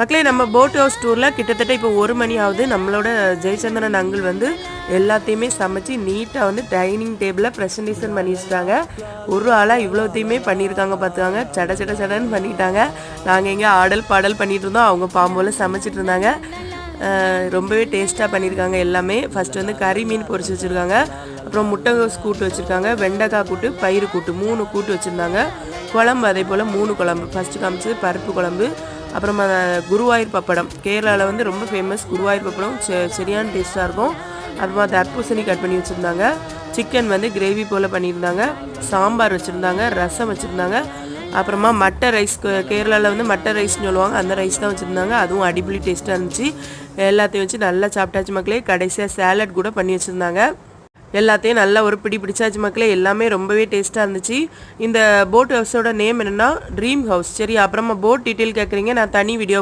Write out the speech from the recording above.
மக்களே நம்ம boat house டூரில் கிட்டத்தட்ட இப்போ 1 மணி ஆகுது. நம்மளோட ஜெயச்சந்திரன் அங்கிள் வந்து எல்லாத்தையுமே சமைச்சு நீட்டாக வந்து டைனிங் டேபிளில் ப்ரெசன்டேஷன் பண்ணி வச்சுட்டாங்க. ஒரு ஆளாக இவ்வளோத்தையுமே பண்ணியிருக்காங்க பார்த்துக்காங்க. சடன்னு பண்ணிட்டாங்க. நாங்கள் எங்கே ஆடல் பாடல் பண்ணிகிட்டு இருந்தோம், அவங்க பாம்போல் சமைச்சிட்டு இருந்தாங்க. ரொம்பவே டேஸ்ட்டாக பண்ணியிருக்காங்க எல்லாமே. ஃபஸ்ட்டு வந்து கறி மீன் பொரிச்சு வச்சுருக்காங்க, அப்புறம் முட்டைகோஸ் கூட்டு வச்சுருக்காங்க, வெண்டைக்காய் கூட்டு, பயிறு கூட்டு 3 கூட்டு வச்சுருந்தாங்க. குழம்பு அதே போல் 3 குழம்பு. ஃபஸ்ட்டு காமிச்சது பருப்பு குழம்பு, அப்புறமா குருவாயூர் பப்படம். கேரளாவில் வந்து ரொம்ப ஃபேமஸ் குருவாயூர் பப்படம், சரியான டேஸ்ட்டாக இருக்கும். அப்புறமா தர்பூசணி கட் பண்ணி வச்சுருந்தாங்க. சிக்கன் வந்து கிரேவி போல் பண்ணியிருந்தாங்க. சாம்பார் வச்சுருந்தாங்க, ரசம் வச்சுருந்தாங்க. அப்புறமா மட்டை ரைஸ், கேரளாவில் வந்து மட்டை ரைஸ்னு சொல்லுவாங்க, அந்த ரைஸ் தான் வச்சுருந்தாங்க. அதுவும் அடிப்பொலி டேஸ்ட்டாக இருந்துச்சு. எல்லாத்தையும் வச்சு நல்லா சாப்பிட்டாச்சு மக்களே. கடைசியாக சேலட் கூட பண்ணி வச்சுருந்தாங்க. எல்லாத்தையும் நல்லா ஒரு பிடிச்சாச்சு மக்களே. எல்லாமே ரொம்பவே டேஸ்ட்டாக இருந்துச்சு. இந்த போட் ஹவுஸோட நேம் என்னென்னா ட்ரீம் ஹவுஸ். சரி, அப்புறமா போட் டீட்டெயில் கேட்குறீங்க, நான் தனி வீடியோ